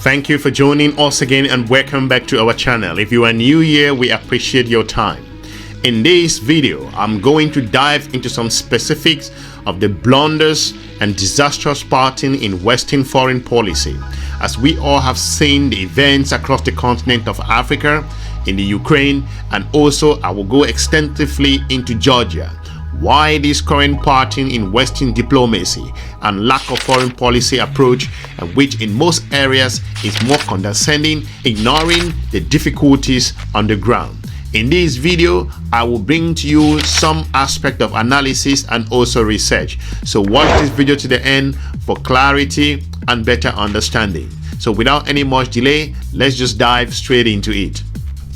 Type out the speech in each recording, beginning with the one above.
Thank you for joining us again and welcome back to our channel. If you are new here, we appreciate your time. In this video, I'm going to dive into some specifics of the blunders and disastrous pattern in Western foreign policy, as we all have seen the events across the continent of Africa, in the Ukraine, and also I will go extensively into Georgia. Why this current pattern in Western diplomacy and lack of foreign policy approach, and which in most areas is more condescending, ignoring the difficulties on the ground. In this video, I will bring to you some aspect of analysis and also research. So watch this video to the end for clarity and better understanding. So without any much delay, let's just dive straight into it.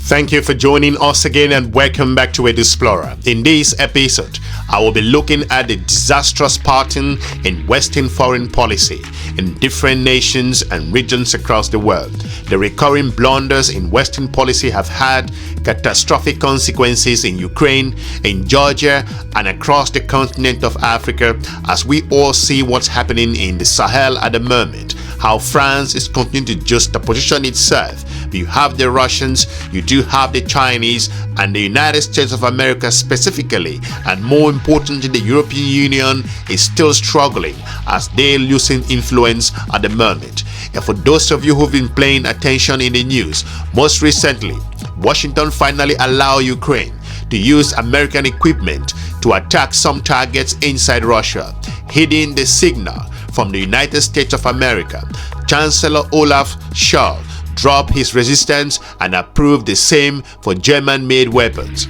Thank you for joining us again and welcome back to Edusplorer. In this episode, I will be looking at the disastrous pattern in Western foreign policy in different nations and regions across the world. The recurring blunders in Western policy have had catastrophic consequences in Ukraine, in Georgia, and across the continent of Africa, as we all see what's happening in the Sahel at the moment. How France is continuing to juxtaposition itself. You have the Russians, you do have the Chinese, and the United States of America specifically, and more importantly the European Union is still struggling as they're losing influence at the moment. And for those of you who've been paying attention in the news, most recently Washington finally allowed Ukraine to use American equipment to attack some targets inside Russia, hiding the signal from the United States of America. Chancellor Olaf Scholz dropped his resistance and approved the same for German-made weapons.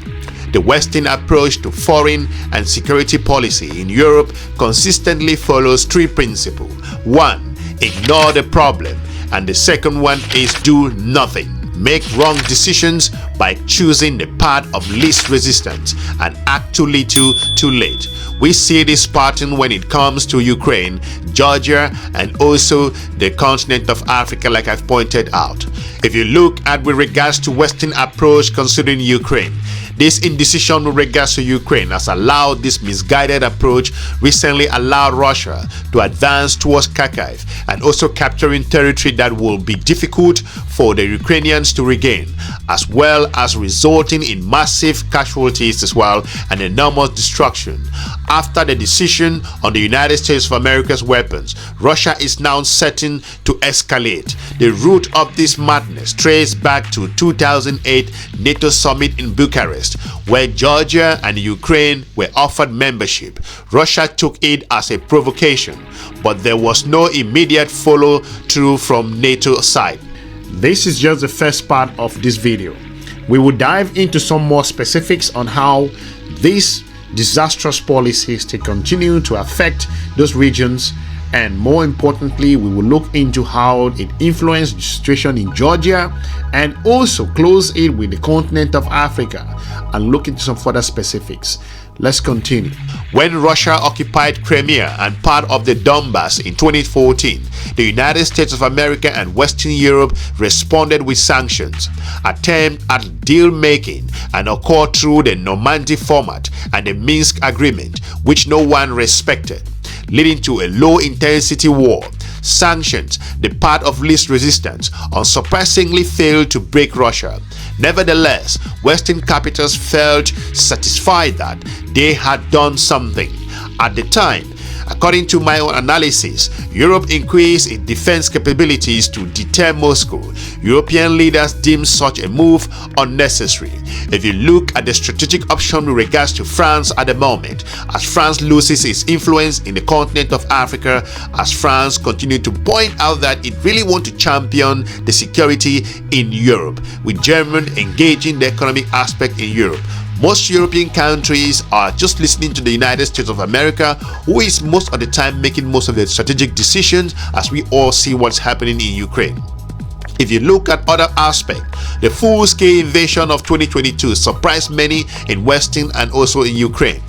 The Western approach to foreign and security policy in Europe consistently follows three principles. One, ignore the problem, and the second one is do nothing. Make wrong decisions by choosing the path of least resistance and act too little too late. We see this pattern when it comes to Ukraine, Georgia, and also the continent of Africa, like I've pointed out. If you look at with regards to Western approach considering Ukraine, this indecision with regards to Ukraine has allowed this misguided approach recently allowed Russia to advance towards Kharkiv and also capturing territory that will be difficult for the Ukrainians to regain, as well as resulting in massive casualties as well and enormous destruction. After the decision on the United States of America's weapons, Russia is now certain to escalate. The root of this madness traces back to 2008 NATO summit in Bucharest, where Georgia and Ukraine were offered membership. Russia took it as a provocation, but there was no immediate follow-through from NATO's side. This is just the first part of this video. We will dive into some more specifics on how these disastrous policies to continue to affect those regions, and more importantly we will look into how it influenced the situation in Georgia and also close it with the continent of Africa and look into some further specifics. Let's continue. When Russia occupied Crimea and part of the Donbass in 2014, the United States of America and Western Europe responded with sanctions. Attempt at deal-making and occurred through the Normandy format and the Minsk agreement, which no one respected, leading to a low-intensity war. Sanctions, the path of least resistance, unsurprisingly failed to break Russia. Nevertheless, Western capitals felt satisfied that they had done something. At the time, according to my own analysis, Europe increased its defense capabilities to deter Moscow. European leaders deemed such a move unnecessary. If you look at the strategic option with regards to France at the moment, as France loses its influence in the continent of Africa, as France continues to point out that it really wants to champion the security in Europe, with Germany engaging the economic aspect in Europe. Most European countries are just listening to the United States of America, who is most of the time making most of the strategic decisions, as we all see what's happening in Ukraine. If you look at other aspects, the full-scale invasion of 2022 surprised many in Western and also in Ukraine.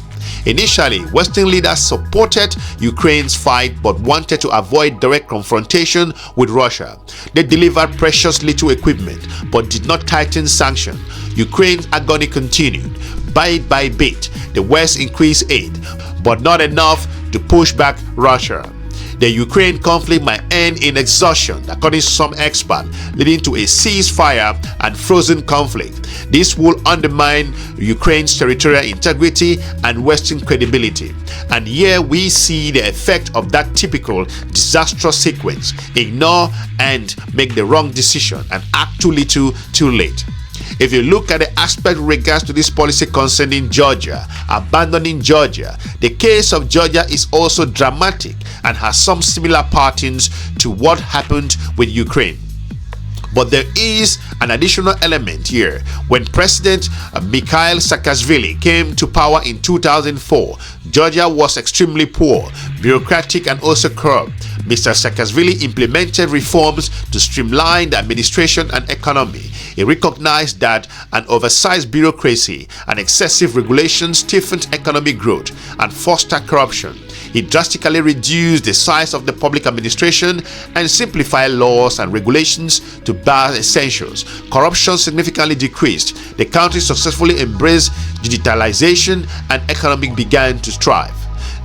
Initially, Western leaders supported Ukraine's fight but wanted to avoid direct confrontation with Russia. They delivered precious little equipment but did not tighten sanctions. Ukraine's agony continued. Bit by bit, the West increased aid, but not enough to push back Russia. The Ukraine conflict might end in exhaustion, according to some experts, leading to a ceasefire and frozen conflict. This will undermine Ukraine's territorial integrity and Western credibility. And here we see the effect of that typical disastrous sequence: ignore and make the wrong decision and act too little, too late. If you look at the aspect with regards to this policy concerning Georgia, abandoning Georgia, the case of Georgia is also dramatic and has some similar patterns to what happened with Ukraine. But there is an additional element here. When President Mikhail Saakashvili came to power in 2004, Georgia was extremely poor, bureaucratic, and also corrupt. Mr. Saakashvili implemented reforms to streamline the administration and economy. He recognized that an oversized bureaucracy and excessive regulation stifled economic growth and fostered corruption. He drastically reduced the size of the public administration and simplified laws and regulations to bare essentials. Corruption significantly decreased. The country successfully embraced digitalization and economic began to thrive.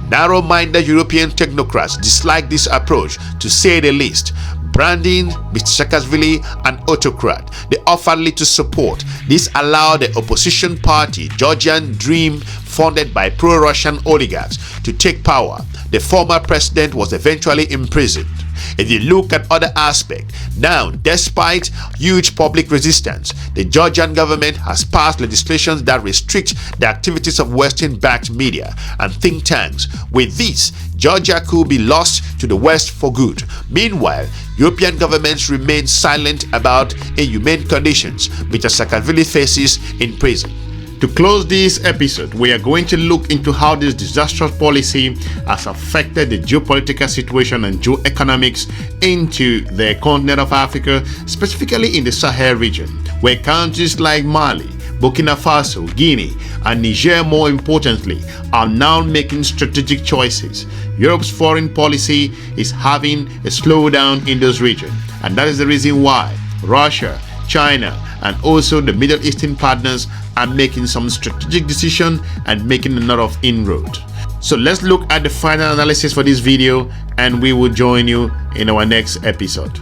Narrow-minded European technocrats dislike this approach, to say the least, branding Mr. Saakashvili an autocrat. They offered little support. This allowed the opposition party, Georgian Dream, funded by pro-Russian oligarchs, to take power. The former president was eventually imprisoned. If you look at other aspects, now, despite huge public resistance, the Georgian government has passed legislation that restricts the activities of Western-backed media and think tanks. With this, Georgia could be lost to the West for good. Meanwhile, European governments remain silent about inhumane conditions Mr. Saakashvili faces in prison. To close this episode, we are going to look into how this disastrous policy has affected the geopolitical situation and geoeconomics into the continent of Africa, specifically in the Sahel region, where countries like Mali, Burkina Faso, Guinea, and Niger, more importantly, are now making strategic choices. Europe's foreign policy is having a slowdown in those regions, and that is the reason why Russia, China, and also the Middle Eastern partners are making some strategic decision and making a lot of inroad. So let's look at the final analysis for this video, and we will join you in our next episode.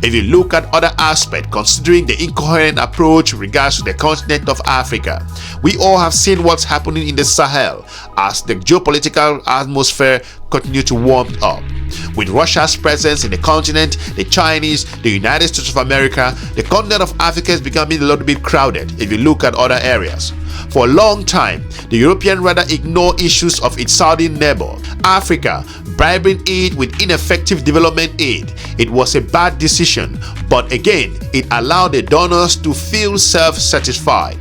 If you look at other aspects considering the incoherent approach with regards to the continent of Africa, we all have seen what's happening in the Sahel as the geopolitical atmosphere continues to warm up. With Russia's presence in the continent, the Chinese, the United States of America, the continent of Africa is becoming a little bit crowded if you look at other areas. For a long time, the European rather ignore issues of its southern neighbor, Africa, bribing it with ineffective development aid. It was a bad decision, but again, it allowed the donors to feel self-satisfied.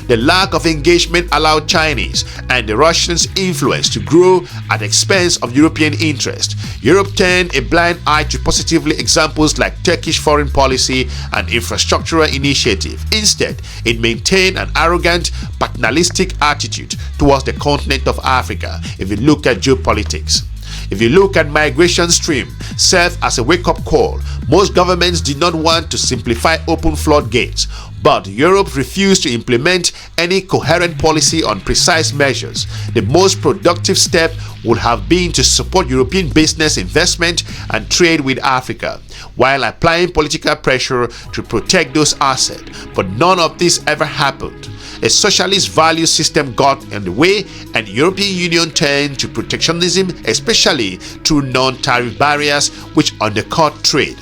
The lack of engagement allowed Chinese and the Russians' influence to grow at the expense of European interest. Europe turned a blind eye to positively examples like Turkish foreign policy and infrastructural initiative. Instead, it maintained an arrogant, paternalistic attitude towards the continent of Africa if you look at geopolitics. If you look at migration stream, serve as a wake-up call. Most governments did not want to simplify open floodgates, but Europe refused to implement any coherent policy on precise measures. The most productive step would have been to support European business investment and trade with Africa, while applying political pressure to protect those assets. But none of this ever happened. A socialist value system got in the way, and the European Union turned to protectionism, especially through non-tariff barriers which undercut trade.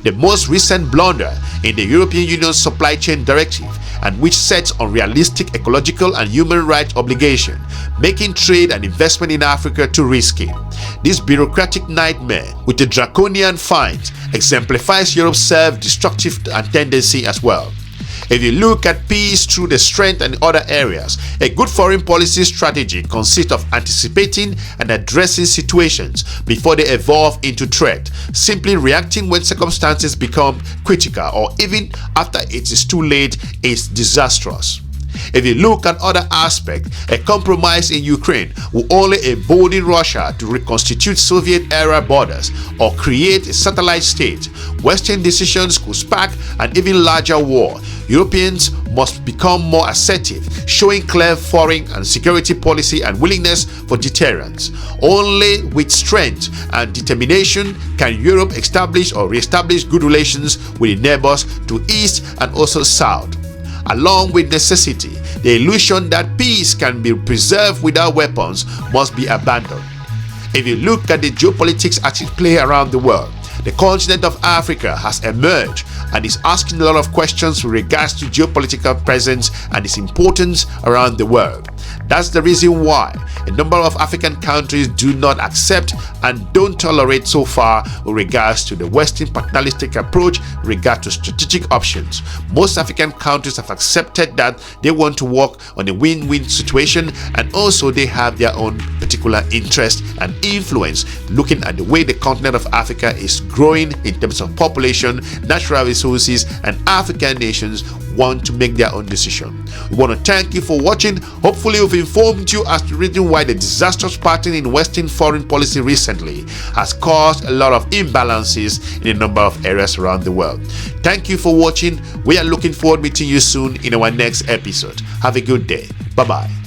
The most recent blunder in the European Union Supply Chain Directive, and which sets unrealistic ecological and human rights obligations, making trade and investment in Africa too risky. This bureaucratic nightmare with the draconian fines exemplifies Europe's self-destructive tendency as well. If you look at peace through the strength and other areas, a good foreign policy strategy consists of anticipating and addressing situations before they evolve into threat. Simply reacting when circumstances become critical or even after it is too late is disastrous. If you look at other aspects, a compromise in Ukraine will only embolden Russia to reconstitute Soviet-era borders or create a satellite state. Western decisions could spark an even larger war. Europeans must become more assertive, showing clear foreign and security policy and willingness for deterrence. Only with strength and determination can Europe establish or re-establish good relations with the neighbors to east and also south. Along with necessity, the illusion that peace can be preserved without weapons must be abandoned. If you look at the geopolitics at play around the world, the continent of Africa has emerged and is asking a lot of questions with regards to geopolitical presence and its importance around the world. That's the reason why a number of African countries do not accept and don't tolerate so far with regards to the Western paternalistic approach with regard to strategic options. Most African countries have accepted that they want to work on a win-win situation, and also they have their own particular interest and influence looking at the way the continent of Africa is growing in terms of population, natural resources, and African nations want to make their own decision. We want to thank you for watching. Hopefully we've informed you as to the reason why the disastrous pattern in Western foreign policy recently has caused a lot of imbalances in a number of areas around the world. Thank you for watching. We are looking forward to meeting you soon in our next episode. Have a good day. Bye-bye.